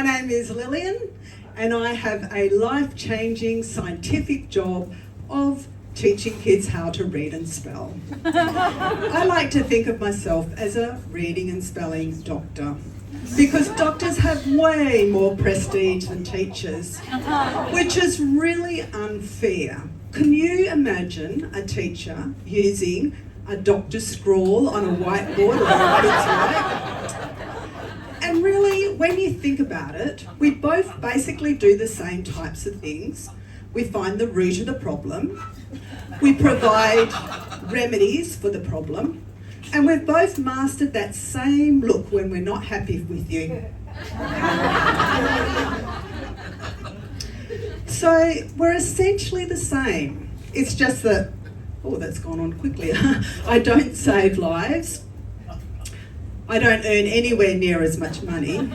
name is Lillian, and I have a life-changing scientific job of teaching kids how to read and spell. I like to think of myself as a reading and spelling doctor, because doctors have way more prestige than teachers, which is really unfair. Can you imagine a teacher using a doctor's scrawl on a whiteboard or whatever it's like? And really, when you think about it, we both basically do the same types of things. We find the root of the problem, we provide remedies for the problem, and we've both mastered that same look when we're not happy with you. So we're essentially the same. It's just that, oh, that's gone on quickly. I don't save lives. I don't earn anywhere near as much money.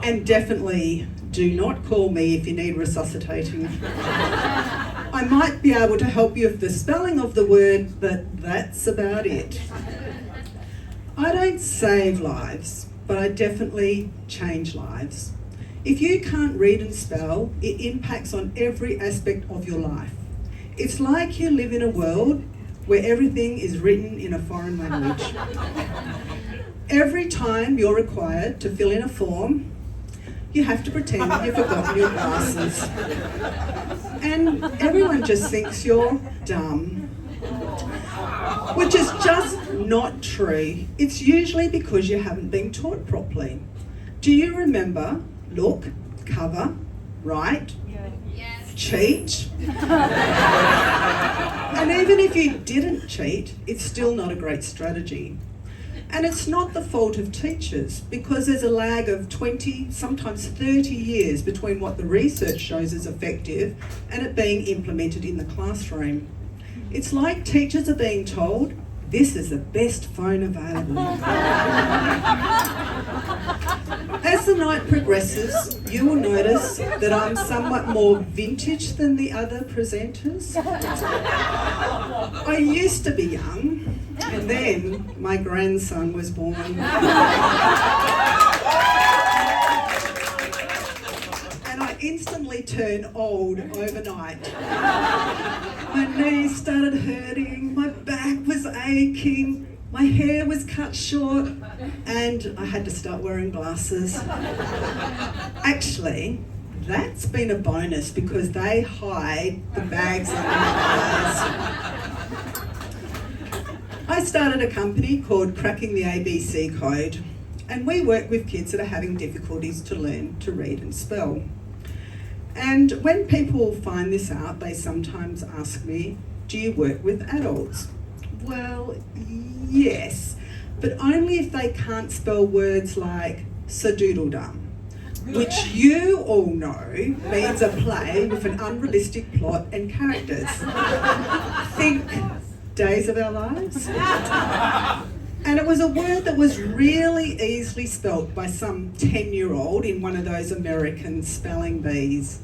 And definitely do not call me if you need resuscitating. I might be able to help you with the spelling of the word, but that's about it. I don't save lives, but I definitely change lives. If you can't read and spell, it impacts on every aspect of your life. It's like you live in a world where everything is written in a foreign language. Every time you're required to fill in a form, you have to pretend you've forgotten your glasses. And everyone just thinks you're dumb, which is just not true. It's usually because you haven't been taught properly. Do you remember look, cover, write, cheat? And even if you didn't cheat, it's still not a great strategy. And it's not the fault of teachers, because there's a lag of 20, sometimes 30 years between what the research shows is effective and it being implemented in the classroom. It's like teachers are being told, this is the best phone available. As the night progresses, you will notice that I'm somewhat more vintage than the other presenters. I used to be young, and then my grandson was born. And I instantly turned old overnight. My knees started hurting, my back was aching, my hair was cut short, and I had to start wearing glasses. Actually, that's been a bonus because they hide the bags under my eyes. I started a company called Cracking the ABC Code, and we work with kids that are having difficulties to learn to read and spell. And when people find this out, they sometimes ask me, do you work with adults? Well, yes, but only if they can't spell words like sadoodle-dum, which you all know means a play with an unrealistic plot and characters. Think Days of Our Lives? And it was a word that was really easily spelt by some 10-year-old in one of those American spelling bees.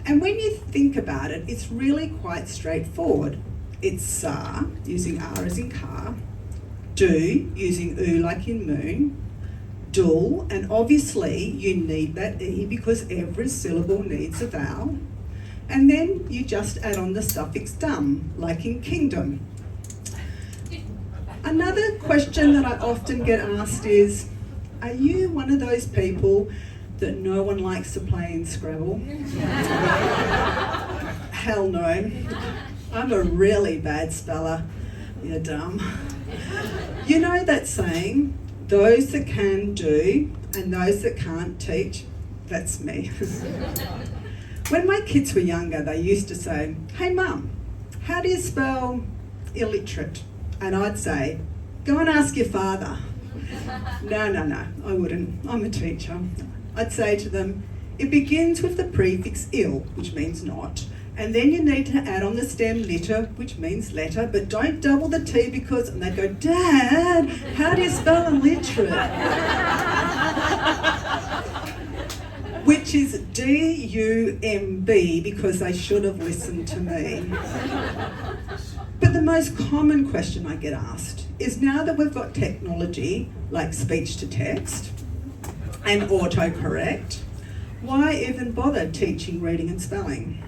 And when you think about it, it's really quite straightforward. It's sa, using R as in car, do, using oo like in moon, dul, and obviously you need that E because every syllable needs a vowel. And then you just add on the suffix dum, like in kingdom. Another question that I often get asked is, are you one of those people that no one likes to play in Scrabble? Hell no. I'm a really bad speller. You're dumb. You know that saying, those that can do and those that can't teach? That's me. When my kids were younger, they used to say, hey mum, how do you spell illiterate? And I'd say, go and ask your father. No, I wouldn't. I'm a teacher. I'd say to them, it begins with the prefix ill, which means not, and then you need to add on the stem litter, which means letter, but don't double the T because, and they'd go, Dad, how do you spell illiterate? Which is D-U-M-B, because they should have listened to me. But the most common question I get asked is, now that we've got technology like speech to text, and autocorrect, why even bother teaching reading and spelling?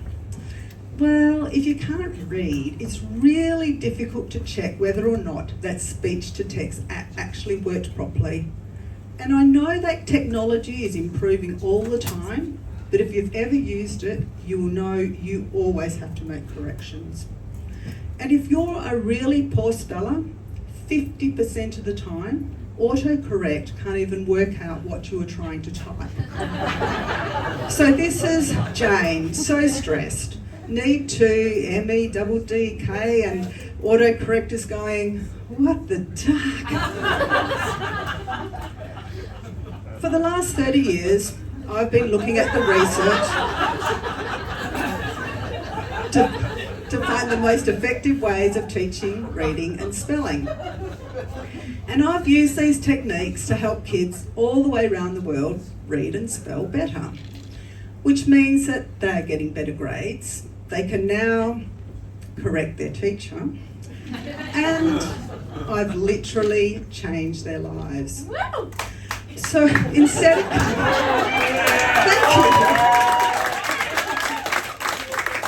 Well, if you can't read, it's really difficult to check whether or not that speech to text actually worked properly. And I know that technology is improving all the time, but if you've ever used it, you will know you always have to make corrections. And if you're a really poor speller, 50% of the time, autocorrect can't even work out what you were trying to type. So this is Jane, so stressed. Need to, MEDDK, and autocorrect is going, what the duck? For the last 30 years, I've been looking at the research to find the most effective ways of teaching reading and spelling. And I've used these techniques to help kids all the way around the world read and spell better, which means that they're getting better grades. They can now correct their teacher, and I've literally changed their lives. So instead of,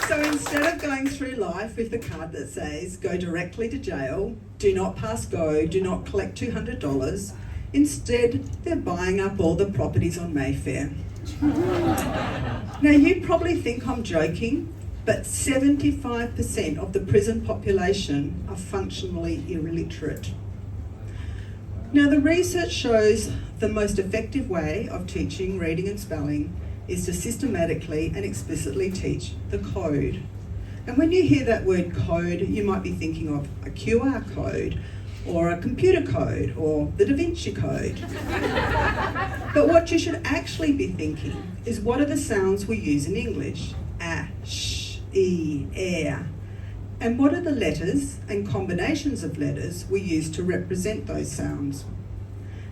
So instead of going through life with the card that says, go directly to jail, do not pass go, do not collect $200, instead they're buying up all the properties on Mayfair. Now you probably think I'm joking, but 75% of the prison population are functionally illiterate. Now the research shows the most effective way of teaching reading and spelling is to systematically and explicitly teach the code. And when you hear that word code, you might be thinking of a QR code, or a computer code, or the Da Vinci Code. But what you should actually be thinking is, what are the sounds we use in English? A, sh, e, air. And what are the letters and combinations of letters we use to represent those sounds?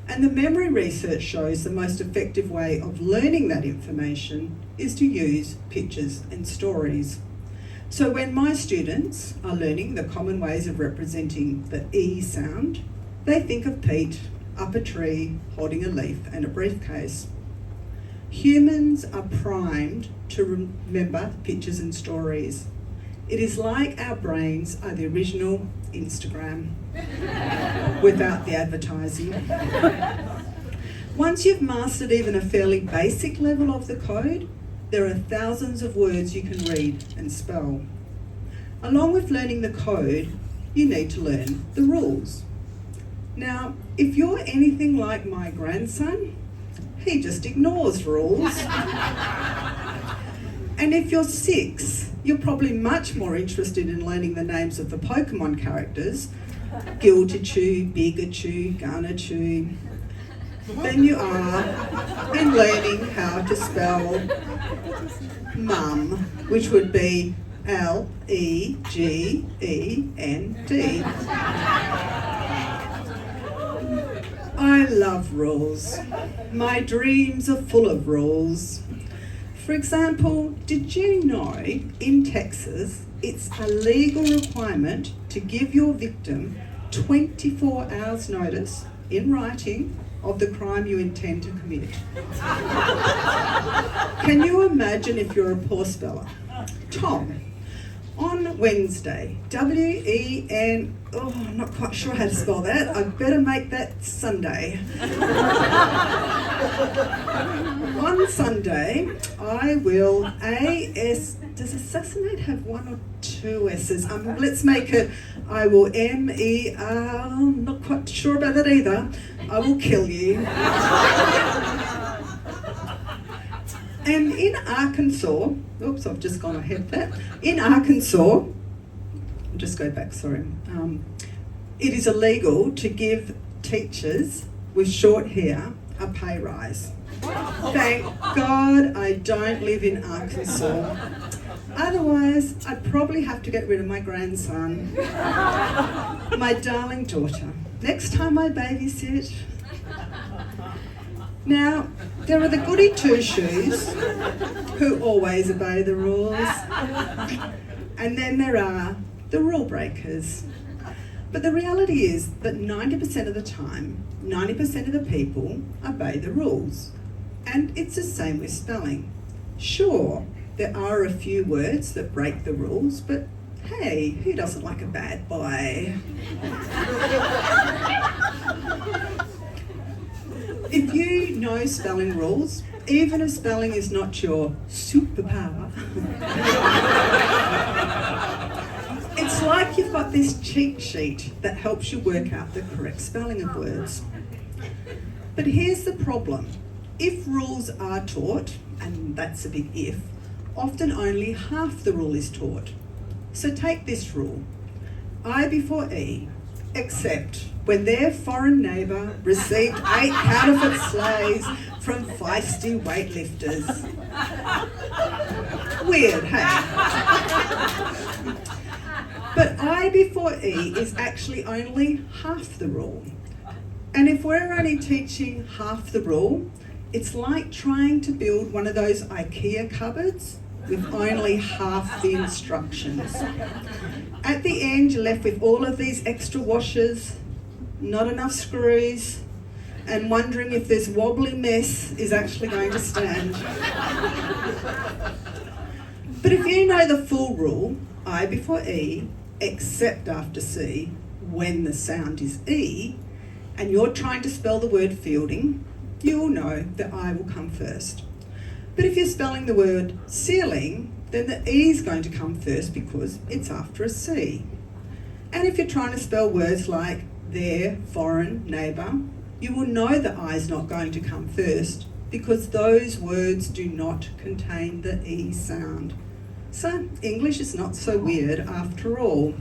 And the memory research shows the most effective way of learning that information is to use pictures and stories. So when my students are learning the common ways of representing the E sound, they think of Pete up a tree holding a leaf and a briefcase. Humans are primed to remember pictures and stories. It is like our brains are the original Instagram without the advertising. Once you've mastered even a fairly basic level of the code, there are thousands of words you can read and spell. Along with learning the code, you need to learn the rules. Now, if you're anything like my grandson, he just ignores rules. And if you're 6, you're probably much more interested in learning the names of the Pokemon characters, Giltichu, Bigachu, Garnachu, than you are in learning how to spell mum, which would be L-E-G-E-N-D. I love rules. My dreams are full of rules. For example, did you know in Texas it's a legal requirement to give your victim 24 hours notice in writing of the crime you intend to commit? Can you imagine if you're a poor speller? Tom, on Wednesday, W-E-N, oh, I'm not quite sure how to spell that. I'd better make that Sunday. On Sunday, I will A-S, does assassinate have 1 or 2 S's? Let's make it, I will M-E-R, I'm not quite sure about that either. I will kill you. And in Arkansas, oops, I've just gone ahead of that. In Arkansas, I'll just go back, sorry. It is illegal to give teachers with short hair a pay rise. Thank God I don't live in Arkansas. Otherwise, I'd probably have to get rid of my grandson, my darling daughter. Next time I babysit. Now, there are the goody two-shoes who always obey the rules. And then there are the rule breakers. But the reality is that 90% of the time, 90% of the people obey the rules. And it's the same with spelling. Sure, there are a few words that break the rules, but hey, who doesn't like a bad boy? If you know spelling rules, even if spelling is not your superpower, it's like you've got this cheat sheet that helps you work out the correct spelling of words. But here's the problem. If rules are taught, and that's a big if, often only half the rule is taught. So take this rule. I before E, except when their foreign neighbour received 8 counterfeit sleighs from feisty weightlifters. Weird, hey? But I before E is actually only half the rule. And if we're only teaching half the rule, it's like trying to build one of those IKEA cupboards with only half the instructions. At the end, you're left with all of these extra washers, not enough screws, and wondering if this wobbly mess is actually going to stand. But if you know the full rule, I before E, except after C, when the sound is E, and you're trying to spell the word fielding, you'll know that I will come first. But if you're spelling the word ceiling, then the E is going to come first because it's after a C. And if you're trying to spell words like their foreign neighbour, you will know the I is not going to come first because those words do not contain the E sound. So English is not so weird after all.